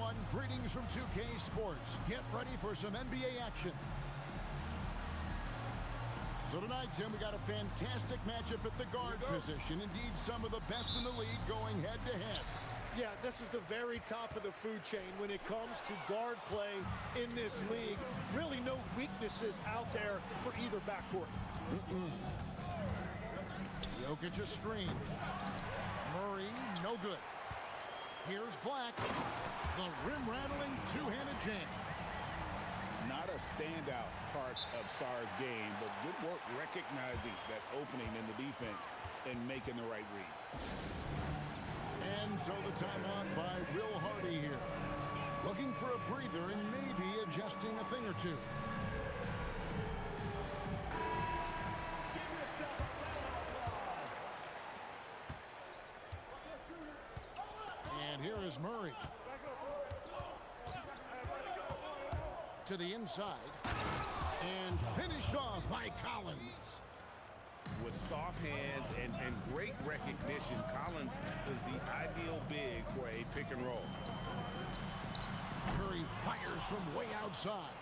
everyone. Greetings from 2K Sports. Get ready for some NBA action. So tonight, Tim, we got a fantastic matchup at the guard position. Indeed, some of the best in the league going head-to-head. Yeah, this is the very top of the food chain when it comes to guard play in this league. Really no weaknesses out there for either backcourt. Jokic a screen. Murray, no good. Here's Black. The rim-rattling two-handed jam. Not a standout part of Sarr's game, but good work recognizing that opening in the defense and making the right read. And so the timeout by Will Hardy here. Looking for a breather and maybe adjusting a thing or two. And here is Murray. To the inside. And finished off by Collins. With soft hands and great recognition, Collins is the ideal big for a pick and roll. Curry fires from way outside.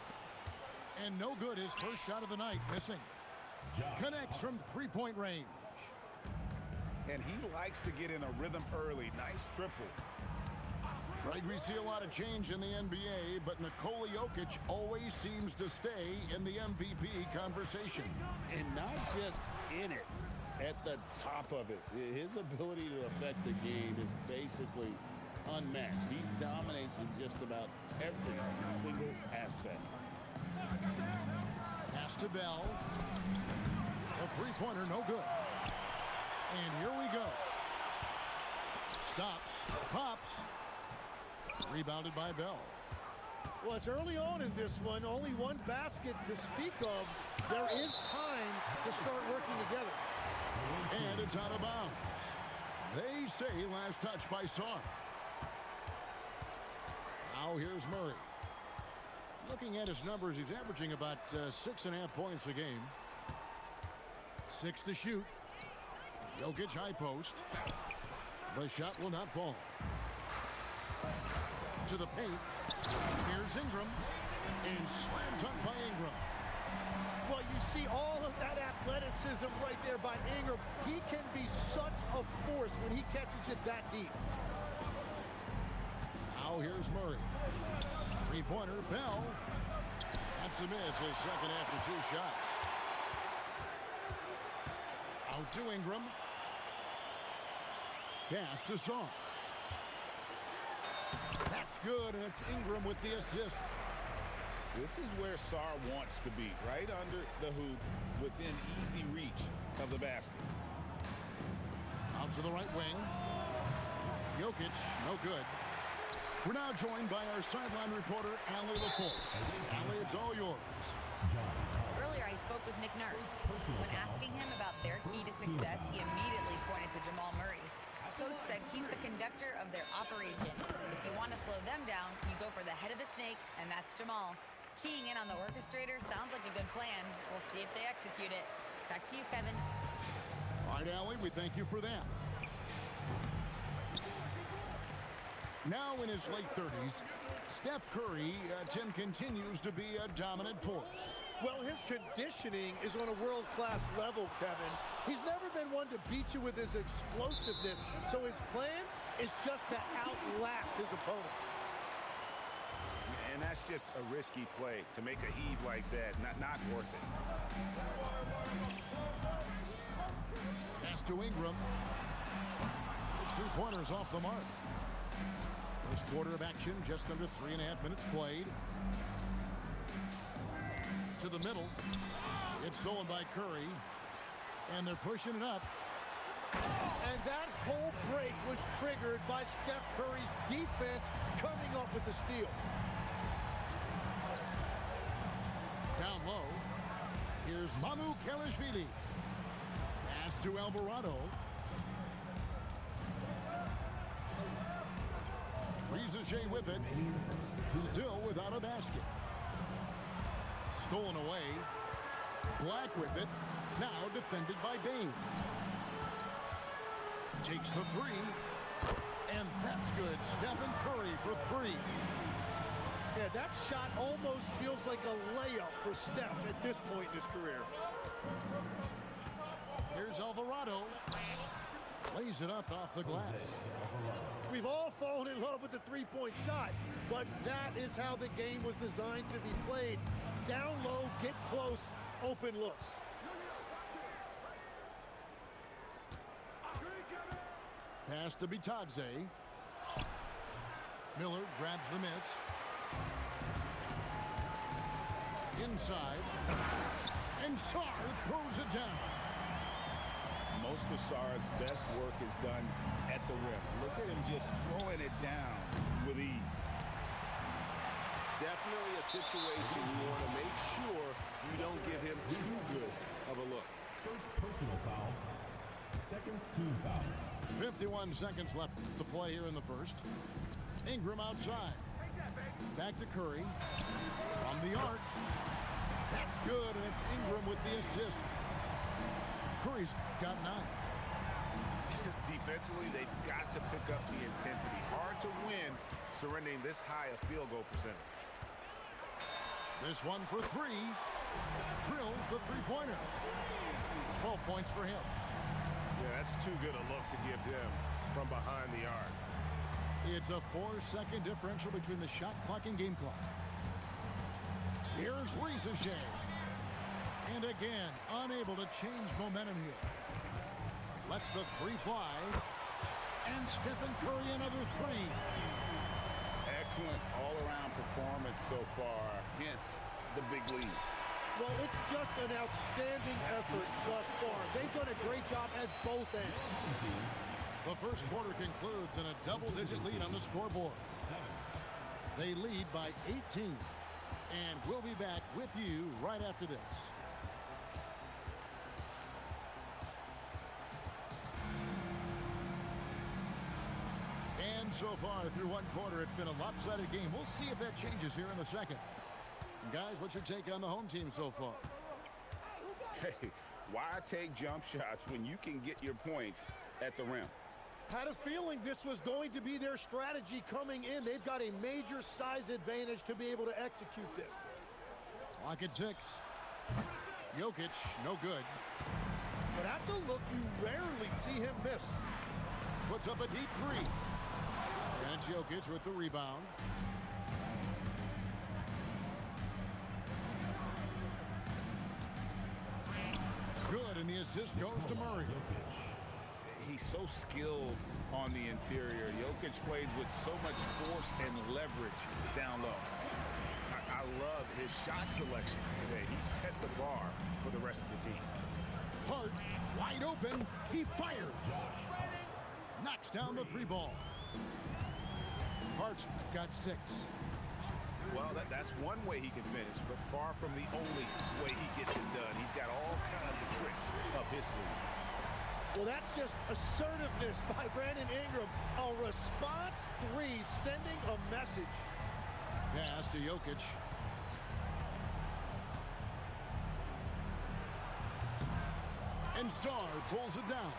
And no good, his first shot of the night, missing. Connects from three-point range. And he likes to get in a rhythm early. Nice triple. Right, we see a lot of change in the NBA, but Nikola Jokic always seems to stay in the MVP conversation. And not just in it, at the top of it. His ability to affect the game is basically unmatched. He dominates in just about every single aspect. Pass to Bell. A three-pointer, no good. And here we go. Stops, pops. Rebounded by Bell. Well, it's early on in this one. Only one basket to speak of. There is time to start working together. And it's out of bounds. They say last touch by Sarr. Now here's Murray. Looking at his numbers, he's averaging about 6.5 points a game. 6 to shoot. Jokic high post. The shot will not fall. To the paint. Here's Ingram. And slam dunk by Ingram. Well, you see all of that athleticism right there by Ingram. He can be such a force when he catches it that deep. Now here's Murray. Three-pointer, Bell. That's a miss, his second after 2 shots. Out to Ingram. Pass to Sarr. That's good, and it's Ingram with the assist. This is where Sarr wants to be, right under the hoop, within easy reach of the basket. Out to the right wing. Jokic, no good. We're now joined by our sideline reporter, Allie LaForce. Allie, it's all yours. Earlier, I spoke with Nick Nurse. When asking him about their key to success, he immediately pointed to Jamal Murray. Coach said he's the conductor of their operation. If you want to slow them down, you go for the head of the snake, and that's Jamal. Keying in on the orchestrator sounds like a good plan. We'll see if they execute it. Back to you, Kevin. All right, Allie, we thank you for that. Now in his late 30s, Steph Curry, Tim, continues to be a dominant force. Well, his conditioning is on a world-class level, Kevin. He's never been one to beat you with his explosiveness, so his plan is just to outlast his opponents. And that's just a risky play. To make a heave like that, not worth it. Pass to Ingram. His 3-pointers off the mark. First quarter of action, just under 3.5 minutes played. To the middle. It's stolen by Curry. And they're pushing it up. And that whole break was triggered by Steph Curry's defense coming up with the steal. Down low. Here's Mamu Kelishvili. Pass to Alvarado. Riza with it. Still without a basket. Stolen away. Black with it. Now defended by Bain. Takes the 3. And that's good. Stephen Curry for three. Yeah, that shot almost feels like a layup for Steph at this point in his career. Here's Alvarado. Lays it up off the glass. We've all fallen in love with the three-point shot, but that is how the game was designed to be played. Down low, get close, open looks. Pass to Bitadze. Miller grabs the miss. Inside. And Sarr throws it down. Most of Sarr's best work is done at the rim. Look at him just throwing it down with ease. Definitely a situation you want to make sure you don't give him too good of a look. First personal foul. Second team foul. 51 seconds left to play here in the first. Ingram outside. Back to Curry. From the arc. That's good, and it's Ingram with the assist. Curry's got 9. Defensively, they've got to pick up the intensity. Hard to win surrendering this high a field goal percentage. This one for 3. Drills the three-pointer. 12 points for him. Yeah, that's too good a look to give them from behind the arc. It's a 4-second differential between the shot clock and game clock. Here's Risacher. And again, unable to change momentum here. Lets the 3 fly. And Stephen Curry another 3. Excellent all-around performance so far, hence the big lead. Well, it's just an outstanding effort thus far. They've done a great job at both ends. The first quarter concludes in a double-digit lead on the scoreboard. They lead by 18. And we'll be back with you right after this. And so far through one quarter, it's been a lopsided game. We'll see if that changes here in the second. Guys, what's your take on the home team so far? Hey, why take jump shots when you can get your points at the rim? Had a feeling this was going to be their strategy coming in. They've got a major size advantage to be able to execute this. Clock at 6. Jokic, no good. But that's a look you rarely see him miss. Puts up a deep 3. And Jokic with the rebound. Good, and the assist goes to Murray. He's so skilled on the interior. Jokic plays with so much force and leverage down low. I love his shot selection today. He set the bar for the rest of the team. Hart, wide open. He fires. Knocks down the 3 ball. Hart's got 6. Well, that's one way he can finish, but far from the only way he gets it done. He's got all kinds of tricks up his sleeve. Well, that's just assertiveness by Brandon Ingram. A response 3, sending a message. Pass to Jokic. And Sarr pulls it down.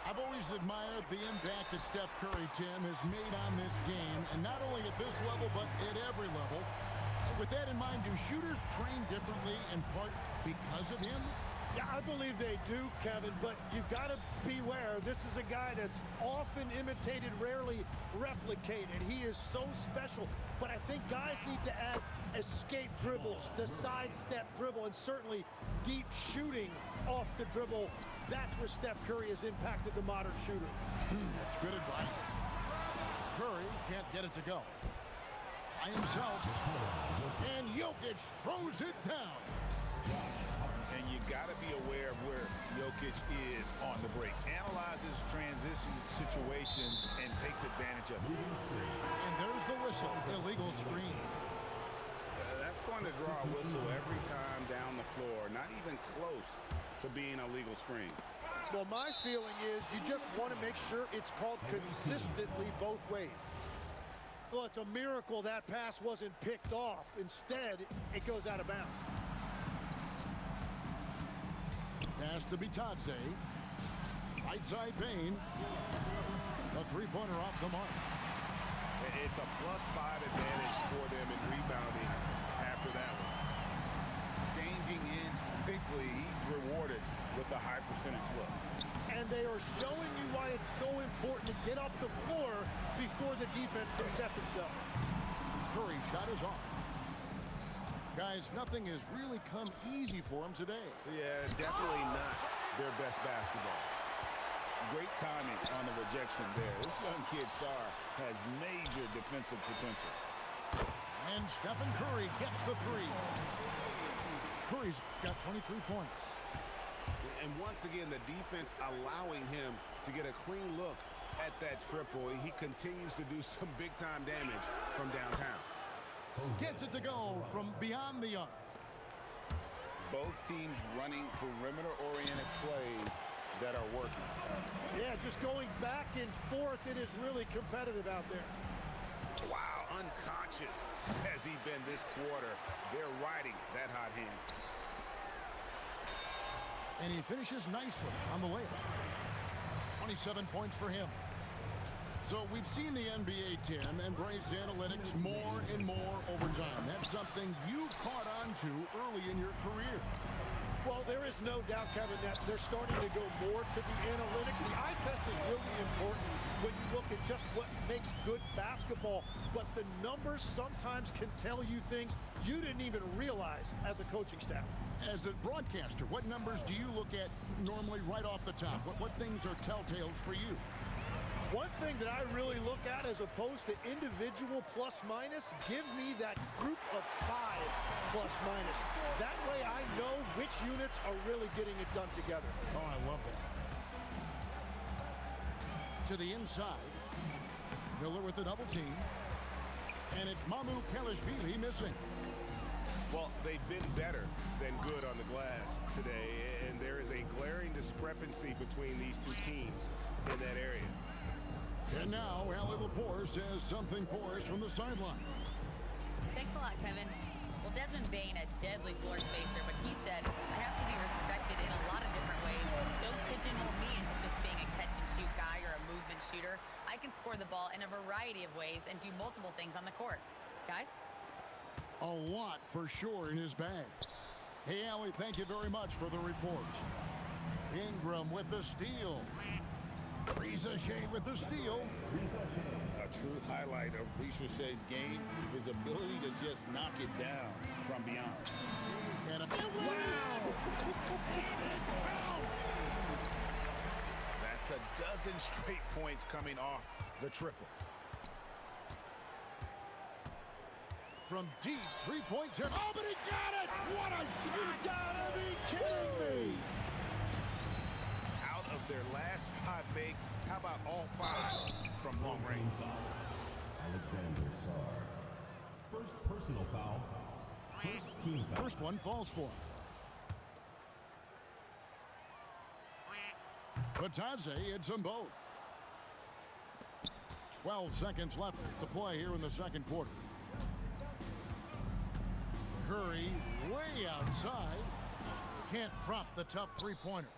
I've always admired the impact that Steph Curry, Tim, has made on this game, and not only at this level, but at every level. With that in mind, do shooters train differently in part because of him? Yeah, I believe they do, Kevin, but you've got to beware. This is a guy that's often imitated, rarely replicated. He is so special, but I think guys need to add escape dribbles, the sidestep dribble, and certainly deep shooting off the dribble. That's where Steph Curry has impacted the modern shooter. That's good advice. Curry can't get it to go. By himself. And Jokic throws it down. And you got to be aware of where Jokic is on the break. Analyzes transition situations and takes advantage of it. And there's the whistle. Illegal screen. That's going to draw a whistle every time down the floor. Not even close to being a legal screen. Well, my feeling is you just want to make sure it's called consistently both ways. Well, it's a miracle that pass wasn't picked off. Instead, it goes out of bounds. Pass to Bitadze. Right side Bane. A three-pointer off the mark. It's a +5 advantage for them in rebounding after that one. Changing ends quickly. He's rewarded with a high percentage look. And they are showing you why it's so important to get off the floor before the defense can set themselves. Curry's shot is off. Guys, nothing has really come easy for him today. Yeah, definitely not their best basketball. Great timing on the rejection there. This young kid, Sarr, has major defensive potential. And Stephen Curry gets the three. Curry's got 23 points. And once again, the defense allowing him to get a clean look at that triple. He continues to do some big-time damage from downtown. Gets it to go from beyond the arc. Both teams running perimeter-oriented plays that are working. Yeah, just going back and forth, it is really competitive out there. Wow, unconscious has he been this quarter. They're riding that hot hand. And he finishes nicely on the layup. 27 points for him. So we've seen the NBA, Tim, embrace analytics more and more over time. That's something you caught on to early in your career. Well, there is no doubt, Kevin, that they're starting to go more to the analytics. The eye test is really important when you look at just what makes good basketball. But the numbers sometimes can tell you things you didn't even realize as a coaching staff. As a broadcaster, what numbers do you look at normally right off the top? What things are telltales for you? One thing that I really look at as opposed to individual plus-minus, give me that group of 5 plus-minus. That way I know which units are really getting it done together. Oh, I love that. To the inside. Miller with the double team. And it's Mamu Kelishvili missing. Well, they've been better than good on the glass today, and there is a glaring discrepancy between these two teams in that area. And now, Allie LaForce says something for us from the sideline. Thanks a lot, Kevin. Well, Desmond Bane, a deadly floor spacer, but he said, I have to be respected in a lot of different ways. Don't pigeonhole me into just being a catch-and-shoot guy or a movement shooter. I can score the ball in a variety of ways and do multiple things on the court. Guys? A lot for sure in his bag. Hey, Allie, thank you very much for the report. Ingram with the steal. Ricochet with the steal. A true highlight of Ricochet's game, his ability to just knock it down from beyond. And That's a dozen straight points coming off the triple. from deep, three-point turn. Oh, but he got it! What a shot! You gotta be kidding me! Out of their last 5 makes, how about all 5 from long range? Alexander Sarr. First personal foul. First team foul. First one falls for him. Batadze hits them both. 12 seconds left to play here in the second quarter. Curry way outside. Can't drop the tough three-pointer.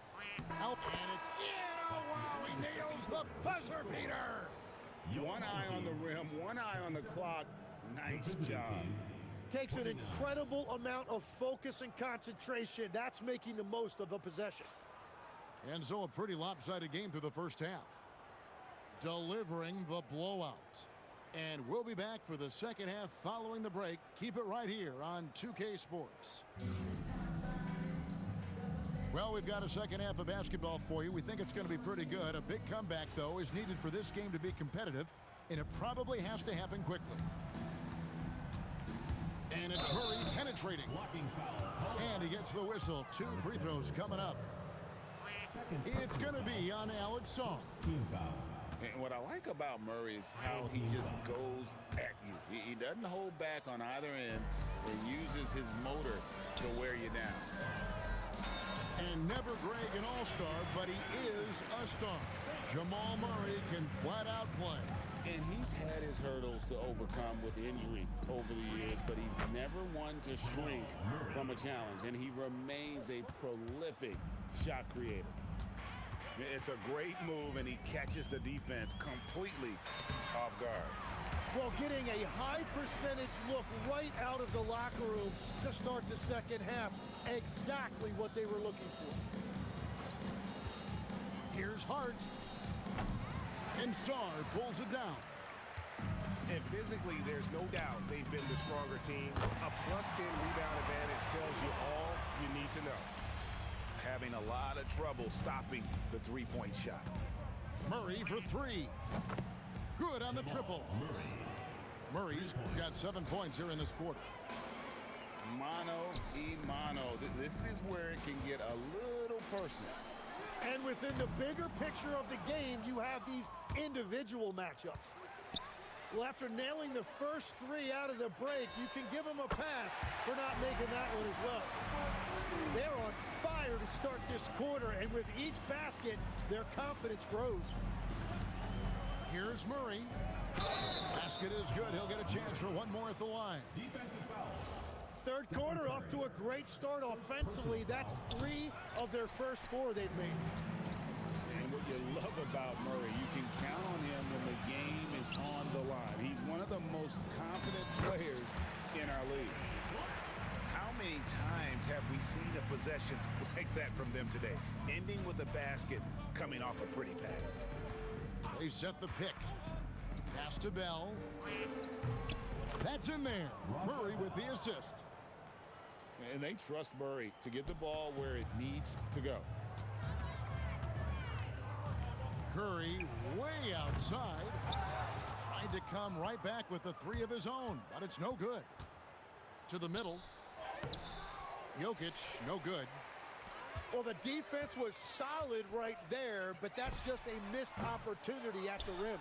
Out, and it's in. Oh, wow, he nails the buzzer beater. One eye on the rim, one eye on the clock. Nice job. Takes an incredible amount of focus and concentration. That's making the most of a possession. And so a pretty lopsided game through the first half. Delivering the blowout. And we'll be back for the second half following the break. Keep it right here on 2K Sports. Well, we've got a second half of basketball for you. We think it's going to be pretty good. A big comeback, though, is needed for this game to be competitive, and it probably has to happen quickly. And it's Murray penetrating. And he gets the whistle. 2 free throws coming up. It's going to be on Alex Song. Team foul. And what I like about Murray is how he just goes at you. He doesn't hold back on either end and uses his motor to wear you down. And never Greg an all-star, but he is a star. Jamal Murray can flat out play. And he's had his hurdles to overcome with injury over the years, but he's never one to shrink from a challenge, and he remains a prolific shot creator. It's a great move, and he catches the defense completely off guard. Well, getting a high percentage look right out of the locker room to start the second half. Exactly what they were looking for. Here's Hart. And Sarr pulls it down. And physically, there's no doubt they've been the stronger team. A +10 rebound advantage tells you all you need to know. Having a lot of trouble stopping the three-point shot. Murray for three. Good on the triple. Murray's got 7 points here in this quarter. Mano y mano. This is where it can get a little personal. And within the bigger picture of the game, you have these individual matchups. Well, after nailing the first three out of the break, you can give them a pass for not making that one as well. They're on fire to start this quarter, and with each basket, their confidence grows. Here's Murray. Basket is good. He'll get a chance for one more at the line. Defensive foul. Third quarter off to a great start offensively. That's 3 of their first 4 they've made. And what you love about Murray, you can count on him when the game is on the line. He's one of the most confident players in our league. How many times have we seen a possession like that from them today? Ending with a basket, coming off a pretty pass. They set the pick. Pass to Bell. That's in there. Murray with the assist. And they trust Murray to get the ball where it needs to go. Curry way outside. Tried to come right back with the 3 of his own, but it's no good. To the middle. Jokic, no good. Well, the defense was solid right there, but that's just a missed opportunity at the rim.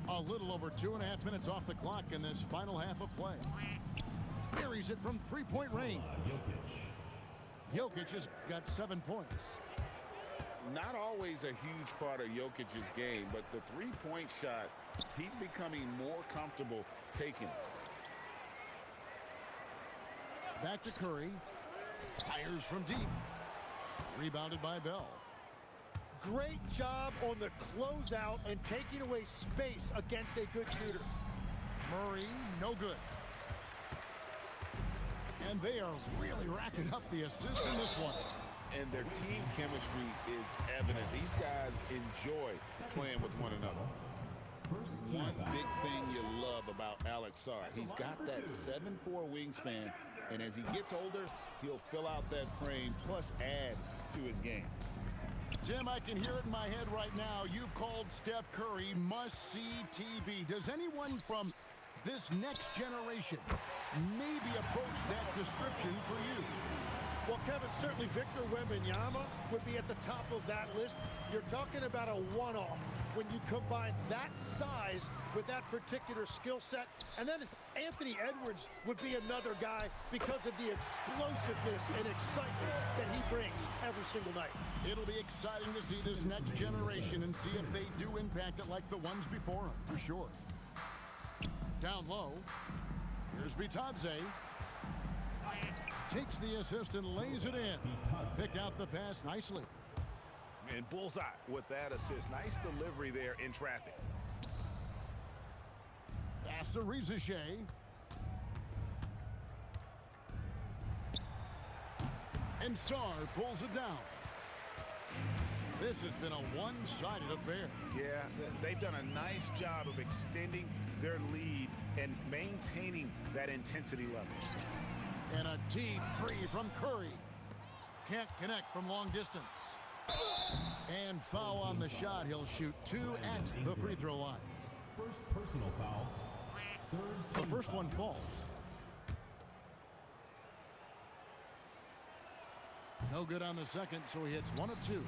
A little over 2.5 minutes off the clock in this final half of play. Buries it from 3-point range. Jokic has got 7 points. Not always a huge part of Jokic's game, but the three-point shot, he's becoming more comfortable taking it. Back to Curry. Fires from deep. Rebounded by Bell. Great job on the closeout and taking away space against a good shooter. Murray, no good. And they are really racking up the assists in this one. And their team chemistry is evident. These guys enjoy playing with one another. One big thing you love about Alex Sarr, he's got that 7'4" wingspan, and as he gets older, he'll fill out that frame, plus add to his game. Tim, I can hear it in my head right now. You've called Steph Curry must-see TV. Does anyone from this next generation maybe approach that description for you? Well, Kevin, certainly Victor Wembanyama would be at the top of that list. You're talking about a one-off when you combine that size with that particular skill set. And then Anthony Edwards would be another guy because of the explosiveness and excitement that he brings every single night. It'll be exciting to see this next generation and see if they do impact it like the ones before them, for sure. Down low, here's Bitadze. Takes the assist and lays it in. Picked out the pass nicely. And bullseye with that assist. Nice delivery there in traffic. Pass to Riziche. And Sarr pulls it down. This has been a one-sided affair. Yeah, they've done a nice job of extending their lead and maintaining that intensity level. And a deep three from Curry. Can't connect from long distance. And foul on the shot. He'll shoot 2 at the free throw line. First personal foul. The first one falls. No good on the second, so he hits 1 of 2.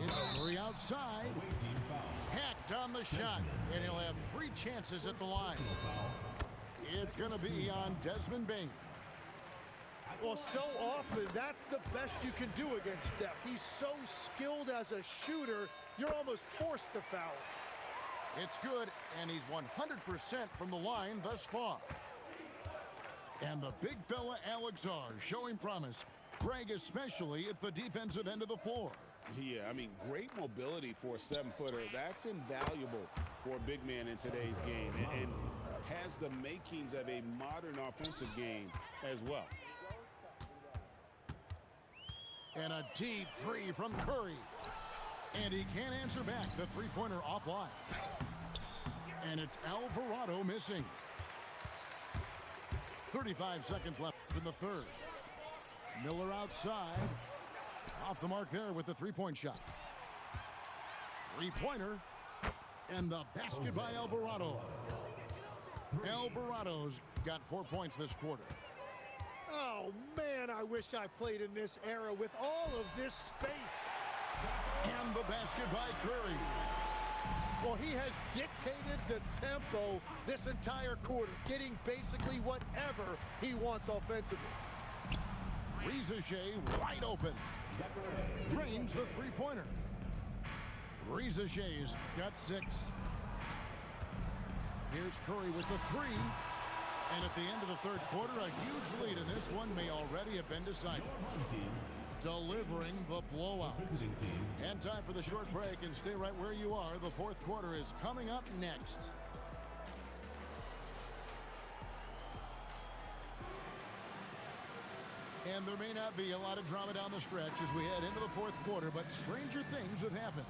It's Curry outside. Hacked on the shot, and he'll have 3 chances at the line. It's going to be on Desmond Bane. Well, so often, that's the best you can do against Steph. He's so skilled as a shooter, you're almost forced to foul. It's good, and he's 100% from the line thus far. And the big fella Alex R showing promise. Greg especially at the defensive end of the floor. Yeah, I mean, great mobility for a 7-footer. That's invaluable for a big man in today's game, and has the makings of a modern offensive game as well. And a deep three from Curry. And he can't answer back. The three-pointer offline. And it's Alvarado missing. 35 seconds left in the third. Miller outside. Off the mark there with the three-point shot. Three-pointer. And the basket by Alvarado. Alvarado's got 4 points this quarter. Oh, man, I wish I played in this era with all of this space. And the basket by Curry. Well, he has dictated the tempo this entire quarter, getting basically whatever he wants offensively. Reza Shea wide open. Drains the three-pointer. Reza Shea's got 6. Here's Curry with the 3. And at the end of the third quarter, a huge lead in this one may already have been decided. Delivering the blowout. And time for the short break, and stay right where you are. The fourth quarter is coming up next. And there may not be a lot of drama down the stretch as we head into the fourth quarter, but stranger things have happened.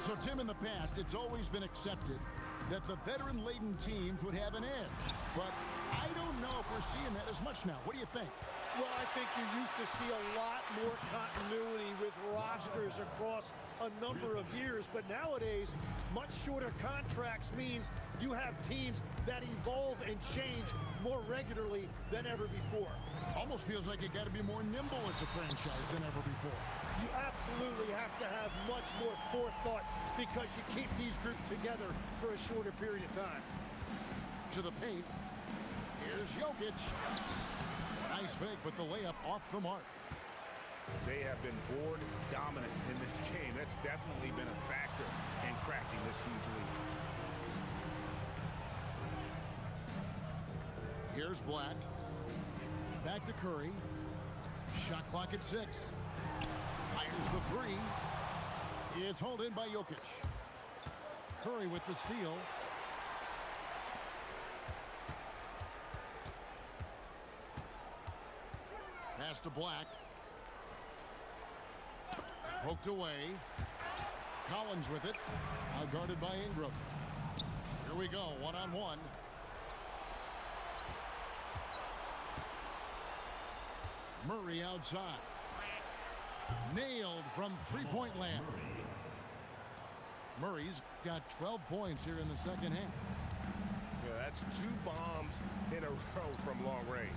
So, Tim, in the past, it's always been accepted that the veteran-laden teams would have an edge. But I don't know if we're seeing that as much now. What do you think? Well, I think you used to see a lot more continuity with rosters across a number of years. But nowadays, much shorter contracts means you have teams that evolve and change more regularly than ever before. Almost feels like you got to be more nimble as a franchise than ever before. You absolutely have to have much more forethought because you keep these groups together for a shorter period of time. To the paint. Here's Jokic. Nice fake, but the layup off the mark. They have been board dominant in this game. That's definitely been a factor in crafting this huge lead. Here's Black. Back to Curry. Shot clock at 6. Fires the 3. It's hauled in by Jokic. Curry with the steal. Pass to Black. Poked away. Collins with it. Now guarded by Ingram. Here we go, one-on-one. Murray outside. Nailed from three-point land. Murray's got 12 points here in the second half. Yeah, that's 2 bombs in a row from long range.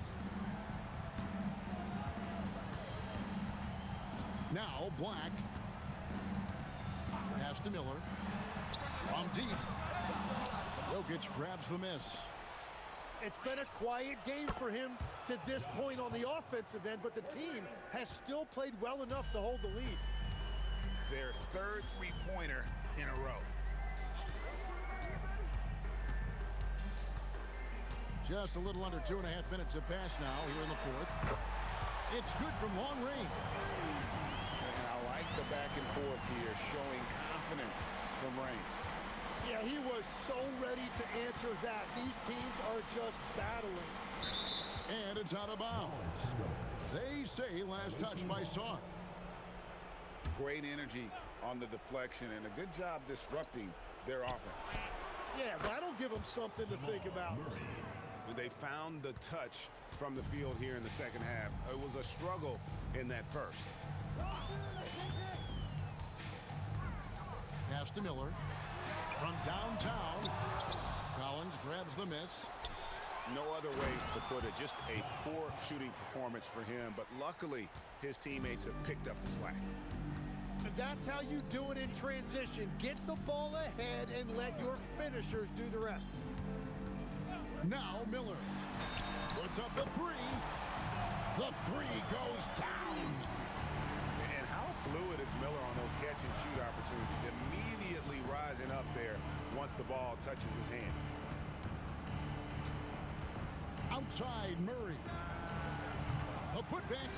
Now Black. Pass to Miller. From deep. Jokic grabs the miss. It's been a quiet game for him to this point on the offensive end, but the team has still played well enough to hold the lead. Their 3rd three-pointer in a row. Just a little under 2.5 minutes have passed now here in the fourth. It's good from long range. And I like the back and forth here, showing confidence from Reigns. Yeah, he was so ready to answer that. These teams are just battling. And it's out of bounds. They say last touch by Son. Great energy on the deflection and a good job disrupting their offense. Yeah, that'll give them something to think about. They found the touch from the field here in the second half. It was a struggle in that first. Pass to Miller. From downtown. Collins grabs the miss. No other way to put it. Just a poor shooting performance for him. But luckily, his teammates have picked up the slack. And that's how you do it in transition. Get the ball ahead and let your finishers do the rest. Now Miller puts up the 3. The 3 goes down. And how fluid as Miller on those catch-and-shoot opportunities, immediately rising up there once the ball touches his hands. Outside Murray. A putback.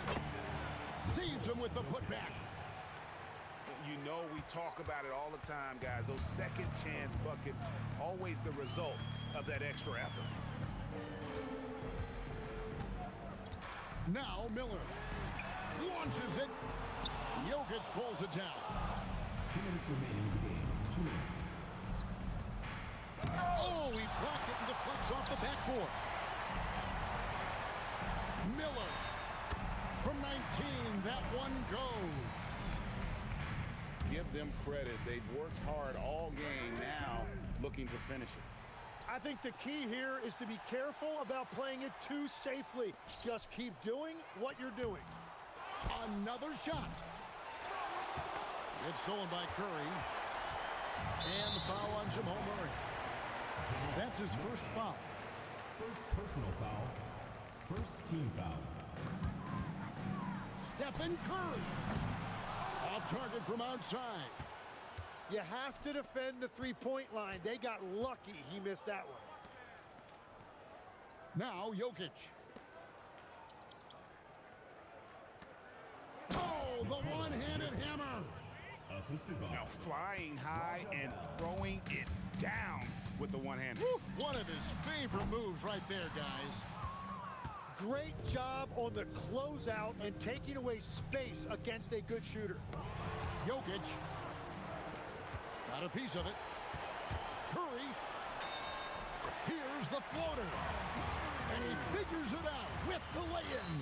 Saves him with the putback. You know we talk about it all the time, guys. Those second chance buckets, always the result of that extra effort. Now Miller launches it. Jokic pulls it down. 2 minutes remaining in the game. 2 minutes. Oh, he blocked it and deflects off the backboard. Miller from 19. That one goes. Give them credit. They've worked hard all game, now looking to finish it. I think the key here is to be careful about playing it too safely. Just keep doing what you're doing. Another shot. It's stolen by Curry. And the foul on Jamal Murray. That's his first foul. First personal foul. First team foul. Stephen Curry. Off target from outside. You have to defend the three-point line. They got lucky he missed that one. Now Jokic. Oh, the one-handed hammer. Assisted by Now flying high and throwing it down with the one-hand. One of his favorite moves right there, guys. Great job on the closeout and taking away space against a good shooter. Jokic. Got a piece of it. Curry. Here's the floater. And he figures it out with the lay-in.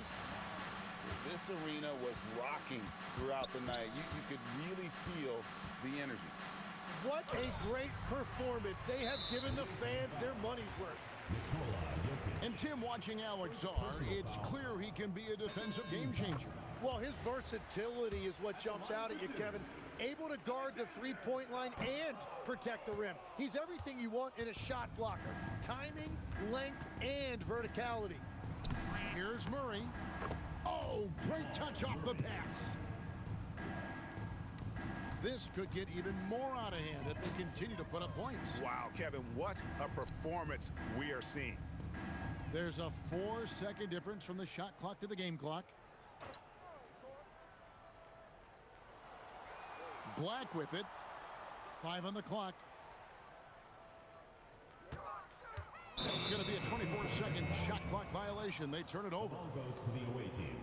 This arena was rocking throughout the night. You could really feel the energy. What a great performance. They have given the fans their money's worth. Nikola Jokic. And Tim, watching Alex Czar, it's clear he can be a defensive game changer. Well, his versatility is what jumps out at you, Kevin. Able to guard the three-point line and protect the rim. He's everything you want in a shot blocker. Timing, length, and verticality. Here's Murray. Oh, great touch off the pass. This could get even more out of hand if they continue to put up points. Wow, Kevin, what a performance we are seeing. There's a 4-second difference from the shot clock to the game clock. Black with it. 5 on the clock. It's going to be a 24-second shot clock violation. They turn it over. Ball goes to the away team.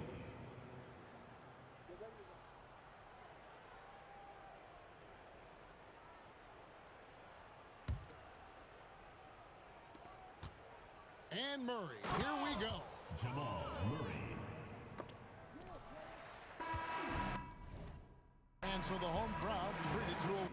And Murray. Here we go. Jamal Murray. And so the home crowd treated to a